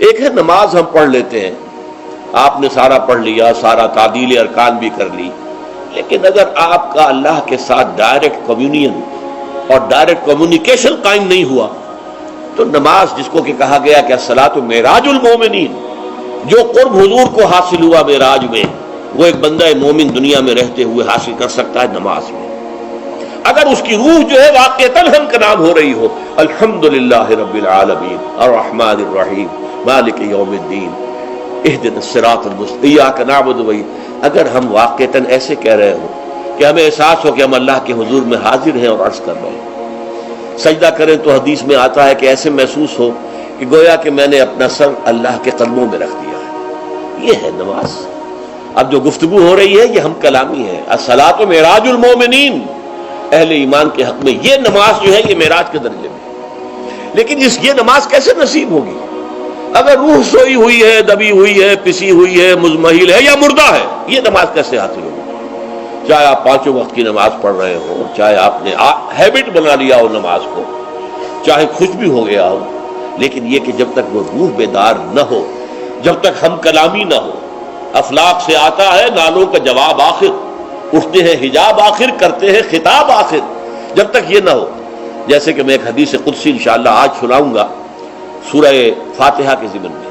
ایک ہے نماز ہم پڑھ لیتے ہیں، آپ نے سارا پڑھ لیا، سارا تعدیل ارکان بھی کر لی، لیکن اگر آپ کا اللہ کے ساتھ ڈائریکٹ کمیونین اور ڈائریکٹ کمیونیکیشن قائم نہیں ہوا تو نماز، جس کو کہ کہا گیا کہ الصلاۃ معراج المومنین، جو قرب حضور کو حاصل ہوا معراج میں، وہ ایک بندہ مومن دنیا میں رہتے ہوئے حاصل کر سکتا ہے نماز میں، اگر اس کی روح جو ہے واقعتاً ہم کا نام ہو رہی ہو، الحمدللہ رب العالمین الرحمن الرحیم مالک یوم الدین اہدنا الصراط المستقیم ایاک نعبد و ایاک، اگر ہم واقعتاً ایسے کہہ رہے ہوں کہ ہمیں احساس ہو کہ ہم اللہ کے حضور میں حاضر ہیں اور عرض کر رہے ہیں، سجدہ کریں تو حدیث میں آتا ہے کہ ایسے محسوس ہو کہ گویا کہ میں نے اپنا سر اللہ کے قدموں میں رکھ دیا ہے، یہ ہے نماز۔ اب جو گفتگو ہو رہی ہے یہ ہم کلامی ہے، الصلاۃ معراج المومنین، اہل ایمان کے حق میں یہ نماز جو ہے یہ معراج کے درجے میں، لیکن یہ نماز کیسے نصیب ہوگی اگر روح سوئی ہوئی ہے، دبی ہوئی ہے، پسی ہوئی ہے، مزمحل ہے یا مردہ ہے؟ یہ نماز کیسے حاصل ہوگی؟ چاہے آپ 5 وقت کی نماز پڑھ رہے ہو، چاہے آپ نے ہیبٹ بنا لیا ہو نماز کو، چاہے خوش بھی ہو گیا ہو، لیکن یہ کہ جب تک وہ روح بیدار نہ ہو، جب تک ہم کلامی نہ ہو، افلاق سے آتا ہے نالوں کا جواب آخر، اٹھتے ہیں حجاب آخر، کرتے ہیں خطاب آخر، جب تک یہ نہ ہو، جیسے کہ میں ایک حدیث قدسی انشاءاللہ آج سناؤں گا سورہ فاتحہ کے ضمن میں،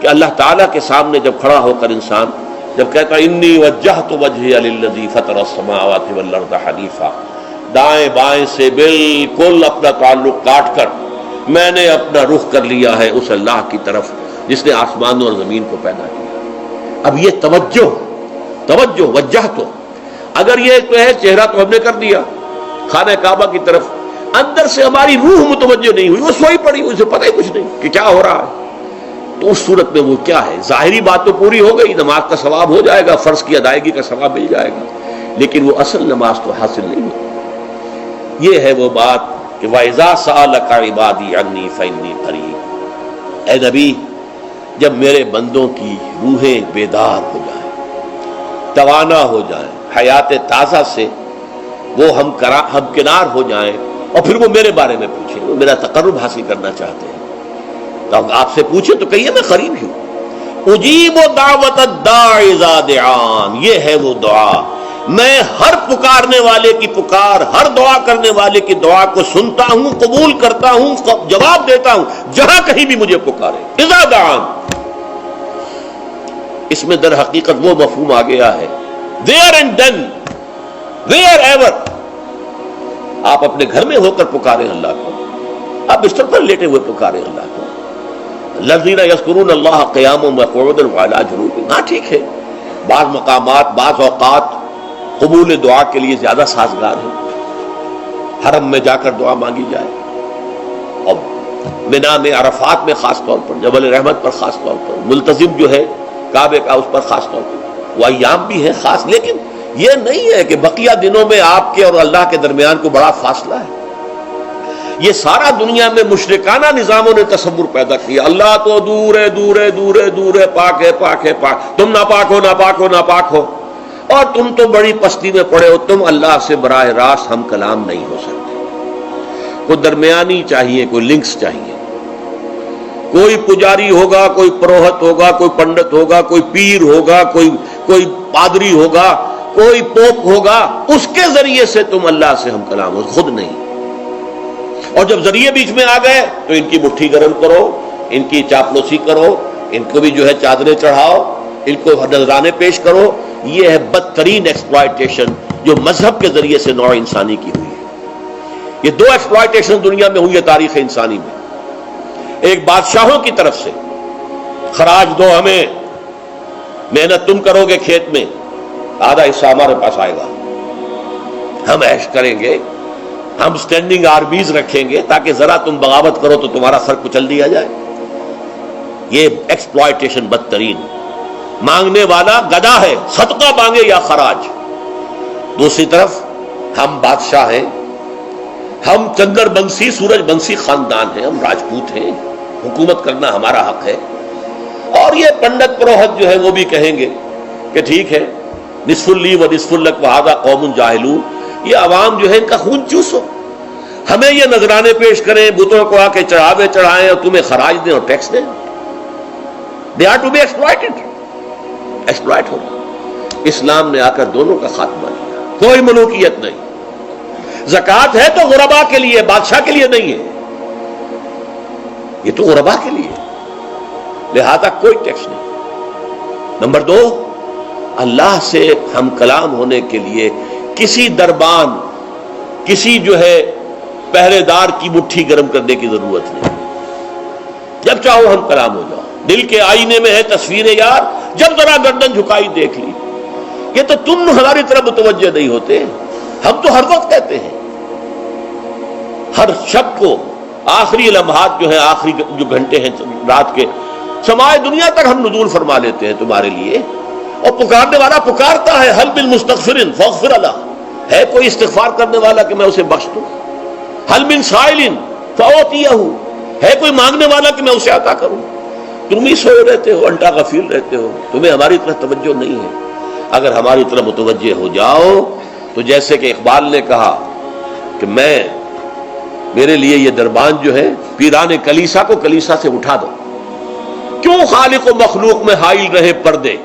کہ اللہ تعالیٰ کے سامنے جب کھڑا ہو کر انسان جب کہتا انی وجہت وجہی للذی فطر السماوات والارض حنیفا، دائیں بائیں سے بالکل اپنا تعلق کاٹ کر میں نے اپنا رخ کر لیا ہے اس اللہ کی طرف جس نے آسمان اور زمین کو پیدا کیا۔ اب یہ توجہ وجہت، اگر یہ تو ہے چہرہ تو ہم نے کر دیا خانہ کعبہ کی طرف، اندر سے ہماری روح متوجہ نہیں ہوئی، وہ سوئی پڑی، اسے پتہ ہی کچھ نہیں کہ کیا ہو رہا ہے، تو اس صورت میں وہ کیا ہے؟ ظاہری بات تو پوری ہو گئی، نماز کا ثواب ہو جائے گا، فرض کی ادائیگی کا ثواب مل جائے گا، لیکن وہ اصل نماز تو حاصل نہیں ہوئی۔ یہ ہے وہ بات کہ وَإِذَا سَأَلَكَ عِبَادِي عَنِّي فَإِنِّي قَرِيبٌ، اے نبی جب میرے بندوں کی روحیں بیدار ہو جائیں، توانا ہو جائیں، حیات تازہ سے وہ ہم کنار ہو جائیں، اور پھر وہ میرے بارے میں پوچھیں، وہ میرا تقرب حاصل کرنا چاہتے ہیں، تو آپ سے پوچھیں تو کہیے میں قریب ہی ہوں۔ اجیب دعوت الداع اذا دعان، یہ ہے وہ دعا، میں ہر پکارنے والے کی پکار، ہر دعا کرنے والے کی دعا کو سنتا ہوں، قبول کرتا ہوں، جواب دیتا ہوں جہاں کہیں بھی مجھے پکارے۔ اذا دعان، اس میں در حقیقت وہ مفہوم آ گیا ہے there and then where ever، آپ اپنے گھر میں ہو کر پکاریں اللہ کو، آپ بستر پر لیٹے ہوئے پکاریں اللہ کو، الذین یذکرون اللہ قیاما وقعودا وعلی جنوبہم، ہاں ٹھیک ہے، بعض مقامات بعض اوقات قبول دعا کے لیے زیادہ سازگار ہے، حرم میں جا کر دعا مانگی جائے، اور منا میں عرفات میں خاص طور پر، جبل رحمت پر خاص طور پر، ملتزم جو ہے کعبے کا اس پر خاص طور پر، وہ ایام بھی ہیں خاص، لیکن یہ نہیں ہے کہ بقیہ دنوں میں آپ کے اور اللہ کے درمیان کو بڑا فاصلہ ہے۔ یہ سارا دنیا میں مشرکانہ نظاموں نے تصور پیدا کیا، اللہ تو دور ہے دور ہے دور ہے دور ہے، پاک ہے پاک ہے پاک، تم ناپاک ہو ناپاک ہو ناپاک ہو، اور تم تو بڑی پستی میں پڑے ہو، تم اللہ سے براہ راست ہم کلام نہیں ہو سکتے۔ کوئی درمیانی چاہیے، کوئی لنکس چاہیے، کوئی پجاری ہوگا، کوئی پروہت ہوگا، کوئی پنڈت ہوگا، کوئی پیر ہوگا، کوئی پادری ہوگا، کوئی پوپ ہوگا، اس کے ذریعے سے تم اللہ سے ہم کلام ہو، خود نہیں۔ اور جب ذریعے بیچ میں آ گئے تو ان کی مٹھی گرم کرو، ان کی چاپلوسی کرو، ان کو بھی جو ہے چادریں چڑھاؤ، ان کو نذرانے پیش کرو۔ یہ ہے بدترین ایکسپلائٹیشن جو مذہب کے ذریعے سے نوع انسانی کی ہوئی ہے۔ یہ 2 ایکسپلائٹیشن دنیا میں ہوئی ہے تاریخ انسانی میں، ایک بادشاہوں کی طرف سے خراج دو ہمیں، محنت تم کرو گے کھیت میں، آدھا حصہ ہمارے پاس آئے گا، ہم عیش کریں گے، ہم سٹینڈنگ آرمیز رکھیں گے تاکہ ذرا تم بغاوت کرو تو تمہارا سر کچل دیا جائے۔ یہ ایکسپلائٹیشن بدترین، مانگنے والا گدھا ہے، صدقہ مانگے یا خراج۔ دوسری طرف ہم بادشاہ ہیں، ہم چنگر بنسی سورج بنسی خاندان ہیں، ہم راجپوت ہیں، حکومت کرنا ہمارا حق ہے۔ اور یہ پنڈت پروہت جو ہے وہ بھی کہیں گے کہ ٹھیک ہے، نصف لی و نصف لک وہذا قوم جاہلون، یہ عوام جو ہے ان کا خون چوسو، ہمیں یہ نذرانے پیش کریں، بتوں کو آ کے چڑھاوے چڑھائیں اور تمہیں خراج دیں اور ٹیکس دیں۔ They are to be exploited. Exploit ہو رہا. اسلام نے آ کر دونوں کا خاتمہ کیا. کوئی ملوکیت نہیں. زکوٰۃ ہے تو غربا کے لیے، بادشاہ کے لیے نہیں ہے. یہ تو غربا کے لیے، لہذا کوئی ٹیکس نہیں. نمبر 2، اللہ سے ہم کلام ہونے کے لیے کسی دربان، کسی جو ہے پہرے دار کی مٹھی گرم کرنے کی ضرورت نہیں. جب چاہو ہم کلام ہو جاؤ. دل کے آئینے میں ہے تصویر یار، جب ذرا گردن جھکائی دیکھ لی. یہ تو تم ہماری طرف متوجہ نہیں ہوتے. ہم تو ہر وقت کہتے ہیں، ہر شب کو آخری لمحات جو ہیں، آخری جو گھنٹے ہیں رات کے، سمائے دنیا تک ہم نزول فرما لیتے ہیں تمہارے لیے. اور پکارنے والا پکارتا ہے، حل بالمستغفر فاغفر له. ہے کوئی استغفار کرنے والا کہ میں اسے بخش دوں؟ حل من سائل فاعطیہ. ہے کوئی مانگنے والا کہ میں اسے عطا کروں؟ تم ہی سو رہتے ہو، انٹا غفیر رہتے ہو، تمہیں ہماری طرف توجہ نہیں ہے. اگر ہماری طرف متوجہ ہو جاؤ تو جیسے کہ اقبال نے کہا کہ میرے لیے یہ دربان جو ہے، پیران کلیسا کو کلیسا سے اٹھا دو. کیوں خالق و مخلوق میں حائل رہے پردے؟